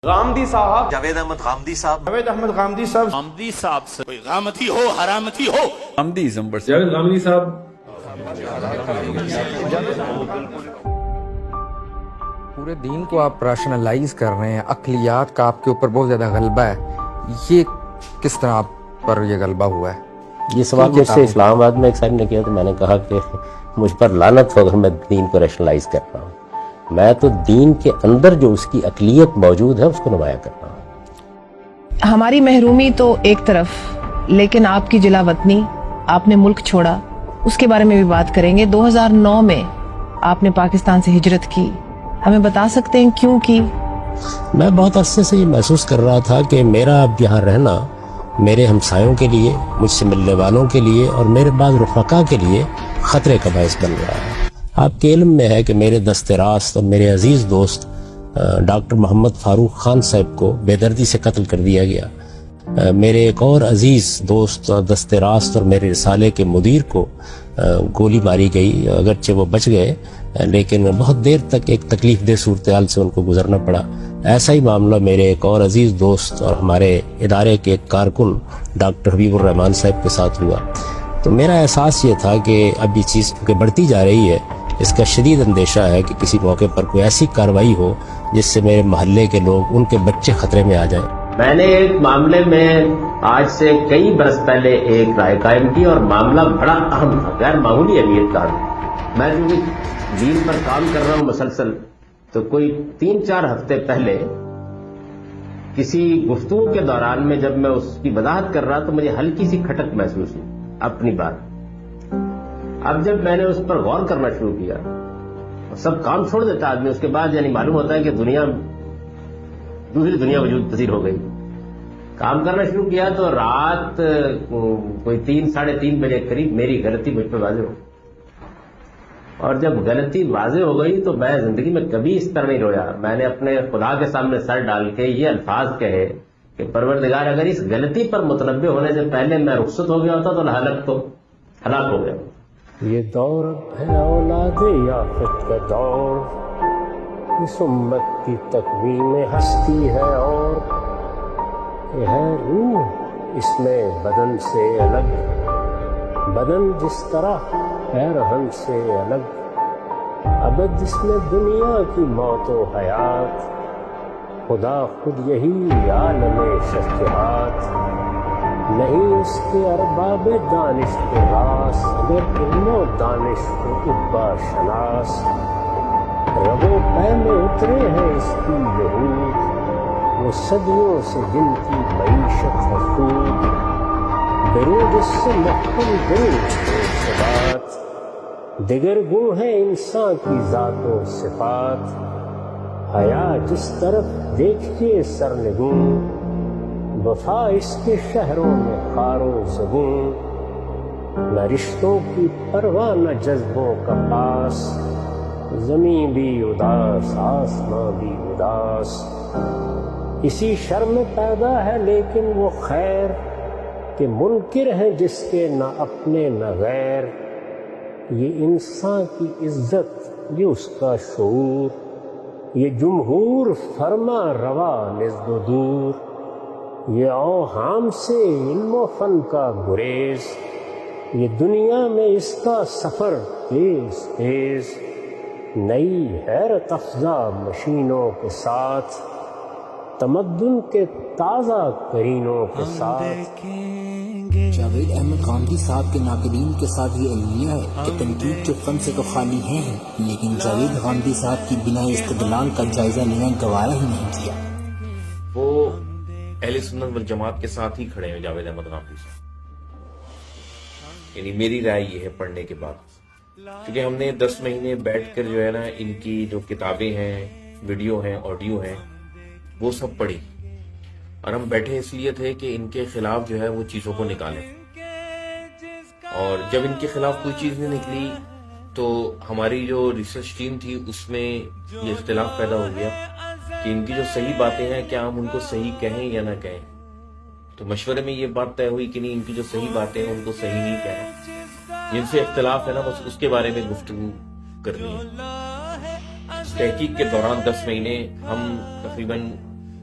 غامدی صاحب، جاوید احمد غامدی صاحب، جاوید احمد غامدی صاحب، غامدی صاحب سے کوئی غامتی ہو حرامتی ہو، غامدیزم پر جاوید غامدی صاحب. پورے دین کو آپ راشنلائز کر رہے ہیں، عقلیات کا آپ کے اوپر بہت زیادہ غلبہ ہے، یہ کس طرح آپ پر یہ غلبہ ہوا ہے؟ یہ سوال مجھ سے اسلام آباد میں ایک صاحب نے کیا تو میں نے کہا کہ مجھ پر لعنت ہو اگر میں دین کو ریشنلائز کر رہا ہوں. میں تو دین کے اندر جو اس کی عقلیت موجود ہے اس کو نمایاں کر رہا ہوں. ہماری محرومی تو ایک طرف، لیکن آپ کی جلا وطنی، آپ نے ملک چھوڑا، اس کے بارے میں بھی بات کریں گے. 2009 میں آپ نے پاکستان سے ہجرت کی، ہمیں بتا سکتے ہیں کیوں کی؟ میں بہت عرصے سے یہ محسوس کر رہا تھا کہ میرا اب یہاں رہنا میرے ہمسایوں کے لیے، مجھ سے ملنے والوں کے لیے اور میرے بعض رفقا کے لیے خطرے کا باعث بن رہا ہے. آپ کے علم میں ہے کہ میرے دست راست اور میرے عزیز دوست ڈاکٹر محمد فاروق خان صاحب کو بے دردی سے قتل کر دیا گیا. میرے ایک اور عزیز دوست دست راست اور میرے رسالے کے مدیر کو گولی ماری گئی، اگرچہ وہ بچ گئے لیکن بہت دیر تک ایک تکلیف دہ صورتحال سے ان کو گزرنا پڑا. ایسا ہی معاملہ میرے ایک اور عزیز دوست اور ہمارے ادارے کے ایک کارکن ڈاکٹر حبیب الرحمان صاحب کے ساتھ ہوا. تو میرا احساس یہ تھا کہ اب یہ چیز کیونکہ بڑھتی جا رہی ہے، اس کا شدید اندیشہ ہے کہ کسی موقع پر کوئی ایسی کارروائی ہو جس سے میرے محلے کے لوگ، ان کے بچے خطرے میں آ جائیں. میں نے ایک معاملے میں آج سے کئی برس پہلے ایک رائے قائم کی اور معاملہ بڑا اہم تھا، غیر معمولی اہمیت کا. میں جو دین پر کام کر رہا ہوں مسلسل، تو کوئی 3-4 ہفتے پہلے کسی گفتگو کے دوران میں جب میں اس کی وضاحت کر رہا تو مجھے ہلکی سی کھٹک محسوس ہوئی اپنی بات. اب جب میں نے اس پر غور کرنا شروع کیا، سب کام چھوڑ دیتا آدمی، اس کے بعد یعنی معلوم ہوتا ہے کہ دوسری دنیا وجود پذیر ہو گئی. کام کرنا شروع کیا تو رات کوئی 3-3:30 بجے قریب میری غلطی مجھ پہ واضح ہو. اور جب غلطی واضح ہو گئی تو میں زندگی میں کبھی اس طرح نہیں رویا. میں نے اپنے خدا کے سامنے سر ڈال کے یہ الفاظ کہے کہ پروردگار، اگر اس غلطی پر متنبع ہونے سے پہلے میں رخصت ہو گیا ہوتا تو ہلاک ہو گیا. یہ دور ہے اولاد یافت کا دور، اس امت کی تکوین ہستی ہے اور یہ ہے روح اس میں بدن سے الگ، بدن جس طرح ہے رہن سے الگ، ابد جس میں دنیا کی موت و حیات، خدا خود یہی عالم شفقات، نہیں اس کے ارباب دانش کے راس، اگر علم و دانش کو ابا شناس، رگو پے میں اترے ہیں اس کی یہود، وہ صدیوں سے جن کی معیشت ہے خود، درود اس سے محکم درود سے بات، دیگر گن ہے انسان کی ذات و صفات، حیا جس طرف دیکھیے سرنگون، وفا اس کے شہروں میں خار و زبون، نہ رشتوں کی پرواہ نہ جذبوں کا پاس، زمین بھی اداس آسماں بھی اداس، اسی شر میں پیدا ہے لیکن وہ خیر کہ منکر ہیں جس کے نہ اپنے نہ غیر، یہ انسان کی عزت یہ اس کا شعور، یہ جمہور فرما روا نزد و دور، یہ اوہام سے علم و فن کا گریز، یہ دنیا میں اس کا سفر تیز تیز، نئی حیرت افزا مشینوں کے ساتھ، تمدن کے تازہ کرینوں کے ساتھ. جاوید احمد غامدی صاحب کے ناقدین کے ساتھ یہ المیہ ہے کہ تنقید کے فن سے تو خالی ہیں، لیکن جاوید غامدی صاحب کی بنا استدلال کا جائزہ لینا گوارا ہی نہیں کیا. وہ اہل سنت والجماعت کے ساتھ ہی کھڑے ہیں جاوید احمد غامدی صاحب. یعنی میری رائے یہ ہے پڑھنے کے بعد، کیونکہ ہم نے 10 مہینے بیٹھ کر جو ہے نا ان کی جو کتابیں ہیں، ویڈیو ہیں، آڈیو ہیں، وہ سب پڑھی، اور ہم بیٹھے اس لیے تھے کہ ان کے خلاف جو ہے وہ چیزوں کو نکالیں. اور جب ان کے خلاف کوئی چیز نہیں نکلی تو ہماری جو ریسرچ ٹیم تھی اس میں یہ اختلاف پیدا ہو گیا کہ ان کی جو صحیح باتیں ہیں کیا ہم ان کو صحیح کہیں یا نہ کہیں. تو مشورے میں یہ بات طے ہوئی کہ نہیں، ان کی جو صحیح باتیں ہیں ان کو صحیح نہیں کہنا، جن سے اختلاف ہے نا بس اس کے بارے میں گفتگو کرنی ہے. تحقیق کے دوران 10 مہینے ہم تقریباً